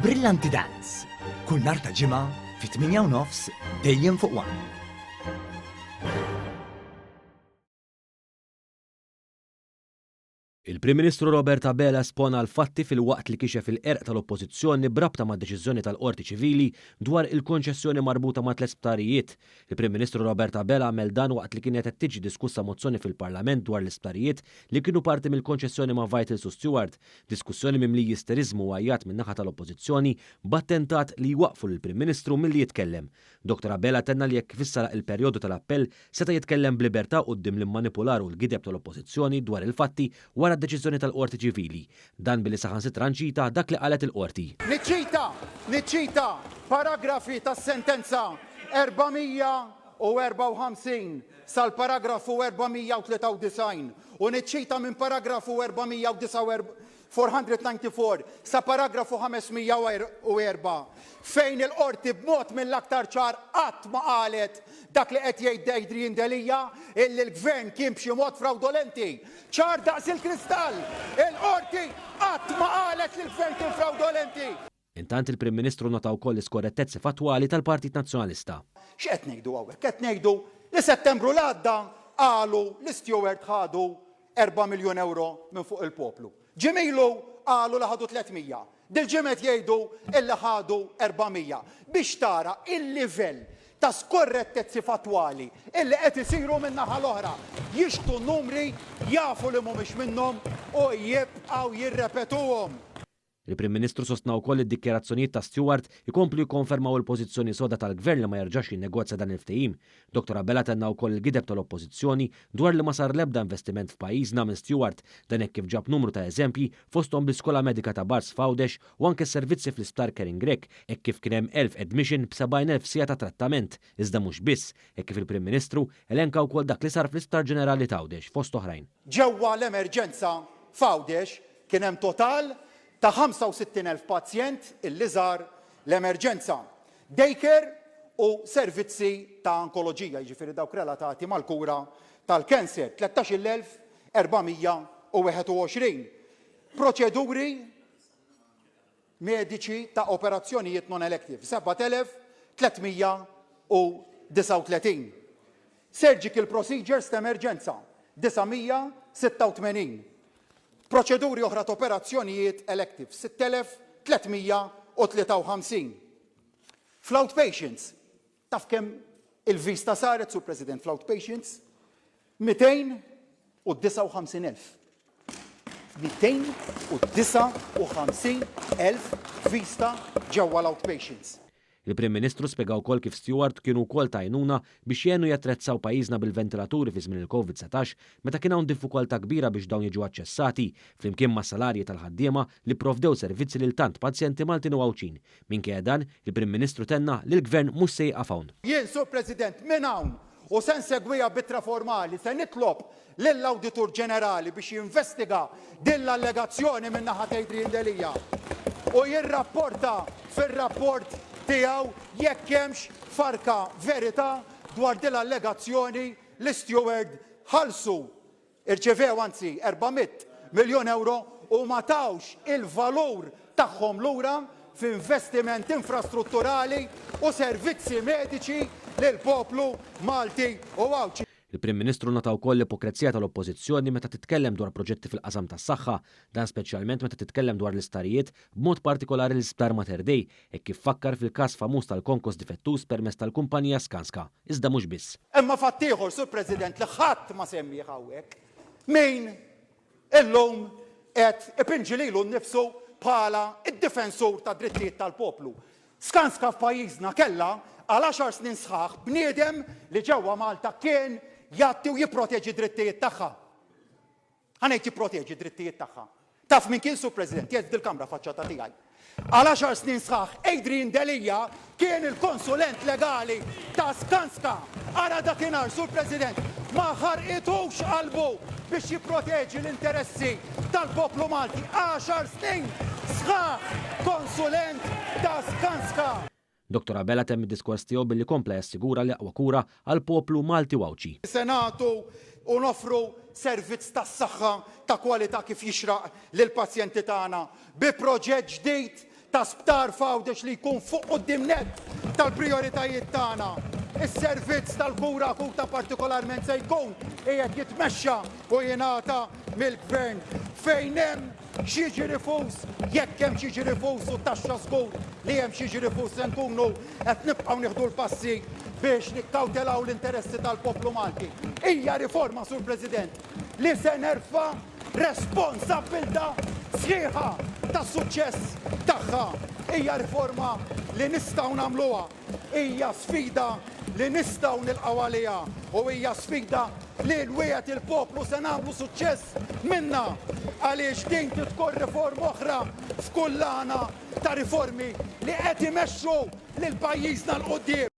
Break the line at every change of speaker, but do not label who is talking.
Brillanti Dance. Kull nhar ta' ġimgħa fi 8:30 dejjem fuq One.
Il-Prim Ministru Robert Abela spona l-fatti fil-waqt li kixef il-qerq tal-Oppożizzjoni brabta ma' deċiżjoni tal-Qorti Ċivili dwar il-konċessjoni marbuta ma' tliet sptarijiet. Il-Prim Ministru Robert Abela għamel dan waqt li kienet qed tiġi diskussa mozzjoni fil-Parlament dwar l-isptarijiet li kienu parti mill-konċessjoni ma' Vital su Stewart, diskussjoni mimli jisterizmu għajjat min naħa tal-Oppożizzjoni b'attentat li jwaqfu l-Prim Ministru milli jitkellem. Dr. Abela tenna li jekk fissara il-perjodu tal-appell seta' jitkellem b'libertà quddiem l-immanipular u l-gideb tal-Oppożizzjoni dwar il-fatti wara deċiżjoni tal-Qorti Ċivili. Dan billi saħansitra nċita dak li qalet il-Qorti.
Niċċita paragrafi tas-sentenza 454 sal-paragrafu 493 u niċċita minn paragrafu 494 sa paragrafu 504 fejn il-Qorti b'mod mill-aktar ċar qatt ma qalet dak li qed jgħid Adrian Delija illi l-Gvern kien b'xi mod fraudolenti. ċar daqs il-kristall, il-Qorti qatt ma qalet li l-Gvern kien fraudolenti.
Intant il-Prim Ministru nota wkoll l-iskorrettezzi fatwali tal-Partit Nazzjonalista.
X'qed ngħidu hawnhekk? Qed ngħidu li Settembru l-għadda qalu li Stewart ħadu 4 miljun euro minn fuq il-poplu. Ġimilu qalu li ħadu 300. Dil-ġimet jgħidu illi ħadu 400. Biex tara il-livell ta' skorrettezzi fatwali illi qed isiru minn naħa l-oħra. Jixtu numri jafu li mhumiex minnhom u jibqgħu jirrepetuhom.
Il-Prim Ministru sostna wkoll id-dikjerazzjonijiet ta' Stewart ikomplu jikkonfermaw il-pożizzjoni soda tal-Gvern li ma jerġax jinnegozja dan il-ftehim. Dr. Abela tenna wkoll il-gideb tal-Oppożizzjoni dwar li ma sar l-ebda investiment f'pajjiżna minn Stewart dan hekk kif ġab numru ta' eżempji fosthom bl-Iskola Medika ta' Bars Fawdex u anke s-servizzi fl-Isptar Kering Grek hekk kif kien hemm 1000 admission b'70,000 sija ta' trattament. Iżda mhux biss, hekk kif il-Prim Ministru elenka wkoll dak li sar fl-Isptar Ġenerali ta' Għawdex fost oħrajn.
Ġewwa l-emerġenza f'Għawdex kien hemm total ta' 65,000 pazjent illi żar l-emerġenza. Daycare u servizzi ta' onkoloġija, jiġifieri dawk relatati mal-kura tal-kanser, 13,421. Proċeduri mediċi ta' operazzjonijiet non elective, 7,339. Surgical procedures ta' emerġenza, 986. Proċeduri oħra ta' operazzjonijiet elective, 6,353. Fl-outpatients, taf kemm il-vista saret, Sur President, fl-outpatients? 259,000. 259,000 vista ġewwa l-outpatients.
Il-Prim Ministru spjegaw wkoll kif Stewart kienu wkoll ta' għajnuna biex jgħinu jattrezzaw pajjiżna bil-ventilaturi fi żmien il-COVID-19 meta kien hawn diffikultà kbira biex dawn jiġu aċċessati flimkien mas salarji tal-ħaddiema li provdew servizzi lil tant pazjenti Maltin u Għawċin. Minkejja dan, il-Prim Ministru tenna li l-Gvern mhux se jieqaf hawn.
Jien, Sur President, minn hawn u se nsegwiha bitra formali se nitlob lill-Awditur Ġenerali biex jinvestiga din l-allegazzjoni minn naħa ta' Adrian Delija u jirrapporta fir-rapport tiegħu jekk hemmx farka verità dwar din l-allegazzjoni li Stewart ħalsu irċevew anzi 400 miljun euro u ma tawx il-valur tagħhom lura f'investiment infrastrutturali u servizzi mediċi lil poplu Malti u Għawċi.
Il-Prim Ministru nota wkoll l-ipokrezija tal-Oppożizzjoni meta titkellem dwar proġetti fil-qasam tas-saħħa, dan speċjalment meta titkellem dwar l-istarijiet b'mod partikolari l-Isptar Mater Dei hekk kif fakkar fil-każ famuż tal-konkos difettuż permezz tal-kumpanija Skanska. Iżda mhux biss.
Imma fatt ieħor, Sur President, li ħadd ma semmih hawnhekk min illum qed ipinġililu nnifsu bħala id-difensur ta' drittijiet tal-poplu. Skanska f'pajjiżna kellha għal 10 snin sħaħ bniedem li ġewwa Malta kien jatti u jipproteġi drittijiet tagħha. Ħanejt jipproteġi drittijiet tagħha. Taf min kien, Sur President, jgħid dil-Kamra faċċata tiegħi. Għal 10 snin sħaħ Adrian Delija kien il-konsulent legali ta' Skanska. Ara dakinhar, Sur President, ma ħarqitux qalbu biex jipproteġi l-interessi tal-poplu Malti. 10 snin sħaħ konsulent ta' Skanska.
Dr. Abela temm id-diskors tiegħu billi kompla jassigura li aqwa kura għal poplu Malti u Għawċi.
Senatu u nofru servizz tas-saħħa ta' kwalità kif jixraq lil pazjenti tagħna bi proġett ġdid ta' sptar fawdex li jkun fuq quddiem-net tal-prijoritajiet tagħna. Is-servizz tal-kura akuta partikolarment se jkun qiegħed jitmexxa u jingħata mill-gvern fejn hemm xi jiġi rifus, jekk hemm xi jiġi rifus u taxxa żgur li hemm xi jiġi rifus se nkunu qed nibqgħu nieħdu l-passi biex nikkawtelaw l-interessi tal-poplu Malti. Hija riforma, Sur President, li se nerfa' responsabbilta sħiħa tas-suċċess tagħha. Hija riforma li nistgħu nagħmluha, hija sfida li nistgħu nilqgħu għaliha u hija sfida li l-wiegħed il-poplu se nagħmlu suċċess minnha għaliex din tkun riforma oħra f'kull lana ta' riformi li qed imexxu lil pajjiżna l-qudiem.